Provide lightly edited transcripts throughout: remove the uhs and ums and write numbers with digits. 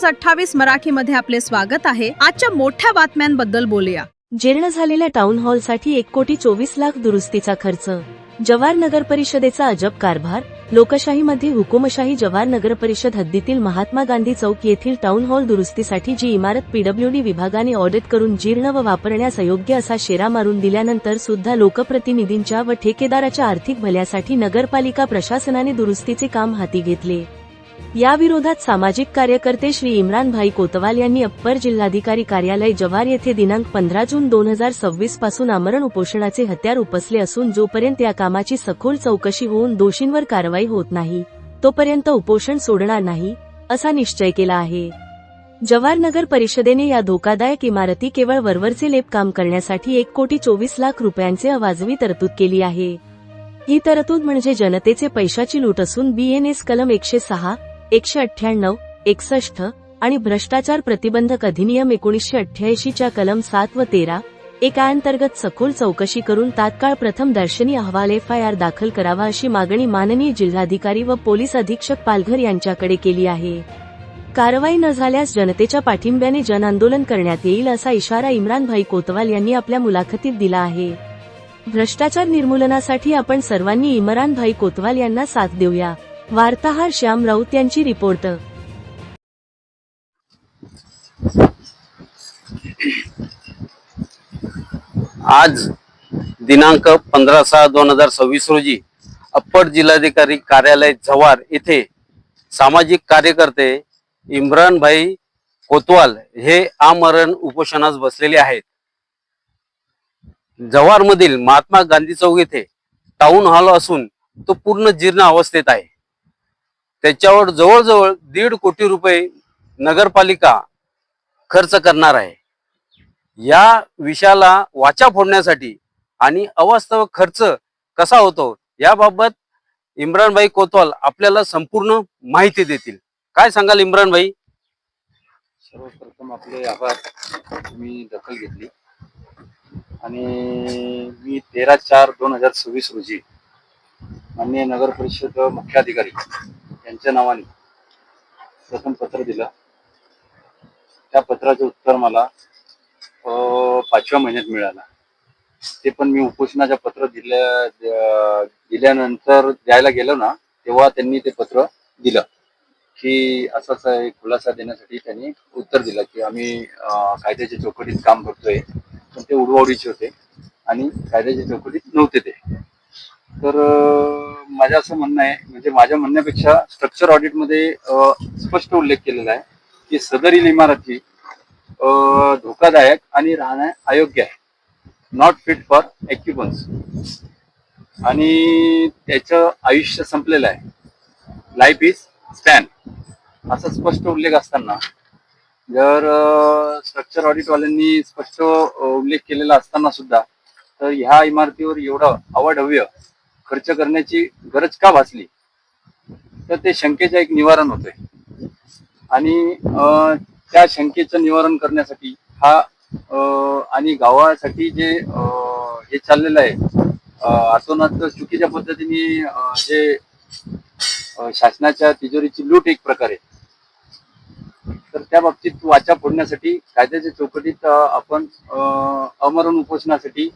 28 मराठीमध्ये आपले स्वागत आहे। आजच्या मोठ्या बातम्यांबद्दल बोलूया। जीर्ण झालेल्या टाउन हॉलसाठी 1,20,24,00,000 दुरुस्तीचा खर्च। जव्हार नगर परिषदेचा अजब कारभार। लोकशाहीमध्ये हुकुमशाही। जव्हार नगर परिषद हद्दीतील महात्मा गांधी चौक येथील टाउन हॉल दुरुस्तीसाठी जी इमारत पीडब्ल्यूडी विभागाने ऑडिट करून जीर्ण व वापरण्यास अयोग्य असा शेरा मारून दिल्यानंतर सुद्धा लोकप्रतिनिधींच्या व ठेकेदाराच्या आर्थिक भल्यासाठी नगरपालिका प्रशासनाने दुरुस्तीचे काम हाती घेतले। या विरोधात सामाजिक कार्यकर्ते श्री इम्रान भाई कोतवाल यांनी अप्पर जिल्हाधिकारी कार्यालय जव्हार येथे दिनांक 15 जून 2026 पासून आमरण उपोषणाचे हत्यार उपसले असून जोपर्यंत या कामाची सखोल चौकशी होऊन दोषींवर कारवाई होत नाही तोपर्यंत उपोषण सोडणार नाही असा निश्चय केला आहे। जव्हार नगर परिषदेने या धोकादायक इमारती केवळ वरवरचे लेप काम करण्यासाठी 1,24,00,000 रुपयांचे अवाजवी तरतूद केली आहे। ही तरतूद म्हणजे जनतेचे पैशाची लूट असून BNS कलम 106, 198, 61 आणि भ्रष्टाचार प्रतिबंधक अधिनियम 1988 च्या कलम 7 व 13 अंतर्गत सखोल चौकशी करून तात्काळ प्रथम दर्शनी अहवाल FIR दाखल करावा अशी मागणी माननीय जिल्हाधिकारी व पोलीस अधीक्षक पालघर यांच्याकडे केली आहे। कारवाई न झाल्यास जनतेच्या पाठिंब्याने जन आंदोलन करण्यात येईल असा इशारा इम्रान भाई कोतवाल यांनी आपल्या मुलाखतीत दिला आहे। भ्रष्टाचार निर्मूलनासाठी आपण सर्वांनी इम्रान भाई कोतवाल यांना साथ देऊया। वार्ताहर श्याम राऊत यांची रिपोर्ट। आज दिनांक 15/6/2026 रोजी अप्पर जिल्हाधिकारी कार्यालय जव्हार येथे सामाजिक कार्यकर्ते इम्रान भाई कोतवाल हे आमरण उपोषणास बसलेले आहेत। जव्हार मधील महात्मा गांधी चौक येथे टाउन हॉल असून तो पूर्ण जीर्ण अवस्थेत आहे। त्याच्यावर जवळजवळ 1.5 कोटी रुपये नगरपालिका खर्च करणार आहे। या विषयाला वाचा फोडण्यासाठी आणि अवास्तव खर्च कसा होतो याबाबत इम्रान भाई कोतवाल आपल्याला संपूर्ण माहिती देतील। काय सांगाल इम्रान भाई? सर्वप्रथम आपले आभार, तुम्ही दखल घेतली आणि मी 13/4/2026 रोजी माननीय नगर परिषद मुख्याधिकारी यांच्या नावाने प्रथम पत्र दिलं। त्या पत्राचं उत्तर मला 5व्या महिन्यात मिळालं। ते पण मी उपोषणाचं पत्र दिल्यानंतर द्यायला गेलो ना, तेव्हा त्यांनी ते पत्र दिलं की असाच एक खुलासा देण्यासाठी त्यांनी उत्तर दिलं की आम्ही कायद्याच्या चौकटीत काम करतोय, पण ते उडवाउडीचे होते आणि कायद्याच्या चौकटीत नव्हते ते। तर माझं असं म्हणणं आहे, म्हणजे माझ्या म्हणण्यापेक्षा स्ट्रक्चर ऑडिट मध्ये स्पष्ट उल्लेख केलेला आहे की सदरील इमारत ही धोकादायक आणि राहण्या अयोग्य आहे, नॉट फिट फॉर ऑक्युपन्स, आणि त्याचं आयुष्य संपलेलं आहे, लाईफ इज स्पॅन असा स्पष्ट उल्लेख असताना जर स्ट्रक्चर ऑडिट वाल्यांनी स्पष्ट उल्लेख केलेला असताना सुद्धा तर ह्या इमारतीवर एवढं अवाढव्य खर्च करण्याची गरज का भासली, तर ते शंकेचं एक निवारण होतंय आणि त्या शंकेचं निवारण करण्यासाठी हा आणि गावासाठी जे हे चाललेलं आहे अतोनात चुकीच्या पद्धतीने जे शासनाच्या तिजोरीची लूट एक प्रकारे, तर त्या बाबतीत वाचा फोडण्यासाठी कायद्याच्या चौकटीत आपण आमरण उपोषणासाठी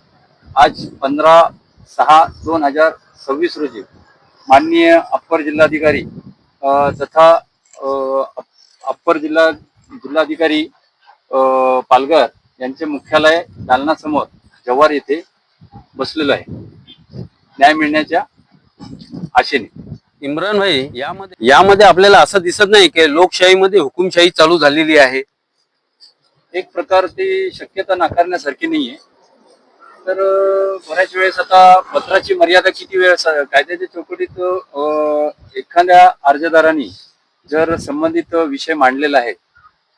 आज 15/6/2026 रोजी माननीय अप्पर जिल्हाधिकारी तथा अप्पर जिल्हाधिकारी पालघर यांचे मुख्यालय दालना समोर जव्हार येथे बसलेलो आहे, न्याय मिळण्याच्या आशेने। इम्रान भाई, यामध्ये आपल्याला असं दिसत नाही की लोकशाहीमध्ये हुकुमशाही चालू झालेली आहे? एक प्रकार ती शक्यता नाकारण्यासारखी नाहीये। तर बऱ्याच वेळेस आता पत्राची मर्यादा किती वेळ, कायद्याच्या चौकटीत एखाद्या अर्जदारांनी जर संबंधित विषय मांडलेला आहे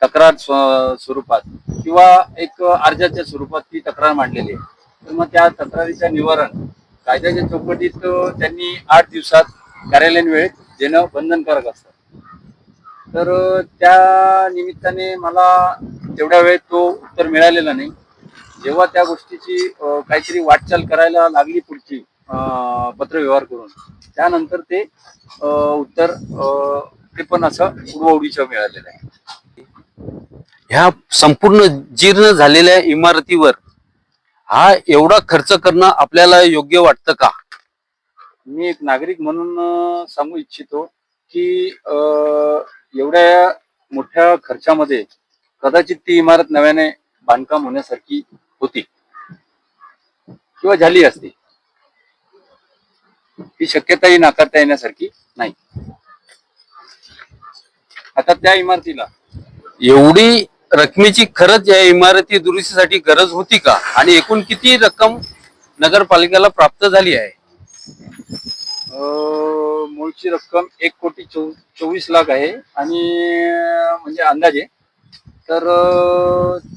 तक्रार स्वरूपात किंवा एक अर्जाच्या स्वरूपात ती तक्रार मांडलेली आहे, तर मग त्या तक्रारीचं निवारण कायद्याच्या चौकटीत त्यांनी 8 दिवसात कार्यालयीन वेळेत देणं बंधनकारक असतं। तर त्या निमित्ताने मला तेवढ्या वेळेत तो उत्तर मिळालेला नाही। जेव्हा त्या गोष्टीची काहीतरी वाटचाल करायला लागली पुढची पत्रव्यवहार करून, त्यानंतर ते उत्तर ते पण असं उडवाउडीचं मिळालेलं आहे। ह्या संपूर्ण जीर्ण झालेल्या इमारतीवर हा एवढा खर्च करणं आपल्याला योग्य वाटतं का? मी एक नागरिक म्हणून सांगू इच्छितो की एवढ्या मोठ्या खर्चामध्ये कदाचित ती इमारत नव्याने बांधकाम होण्यासारखी होती किंवा झाली असती, ही शक्यताही नाकारता येण्यासारखी नाही. आता त्या इमारतीला एवढी रकमेची खरंच या इमारती दुरुस्तीसाठी गरज होती का? आणि एकूण किती रक्कम नगरपालिकेला प्राप्त झाली आहे? मूळची रक्कम 1,24,00,000 आहे आणि म्हणजे अंदाजे तर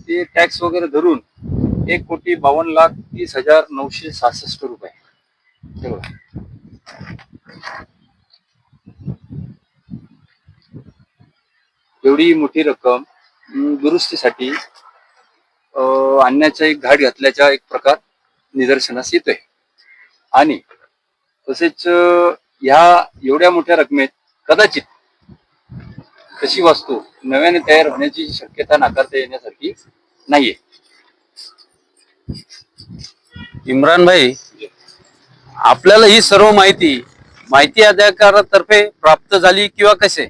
ते टॅक्स वगैरे धरून 1,52,30,966 रुपये. हे बघा. एवढी मोठी रक्कम दुरुस्तीसाठी आणण्याचा एक घाट घातल्याचा एक प्रकार निदर्शनास येतोय. आणि तसेच ह्या एवढ्या मोठ्या रकमेत कदाचित तशी वास्तू नव्याने तयार होण्याची शक्यता नाकारता येण्यासारखी नाहीये. इम्रान भाई, आपल्याला ही सर्व माहिती अधिकारातर्फे प्राप्त झाली किंवा कसे?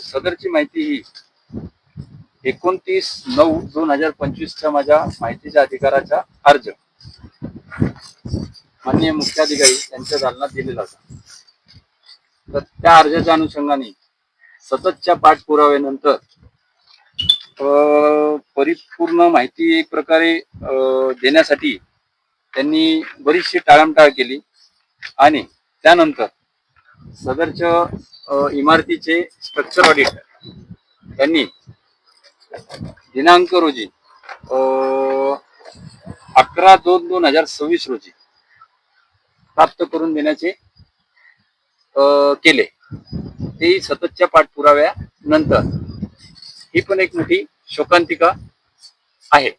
सदरची माहिती ही 29/9/2025 माझ्या माहितीच्या अधिकाराचा अर्ज माननीय मुख्याधिकारी यांच्या दालनात दिलेला होता. तर त्या अर्जाच्या अनुषंगाने सततच्या पाठपुराव्यानंतर परिपूर्ण माहिती एक प्रकारे देण्यासाठी त्यांनी बरीचशी टाळमटाळ केली आणि त्यानंतर सदरच्या इमारतीचे स्ट्रक्चर ऑडिट त्यांनी दिनांक रोजी 11/2/2026 रोजी प्राप्त करून देण्याचे केले. तेही सततच्या पाठपुराव्यानंतर. ही पण एक मोठी शोकांतिका आहे.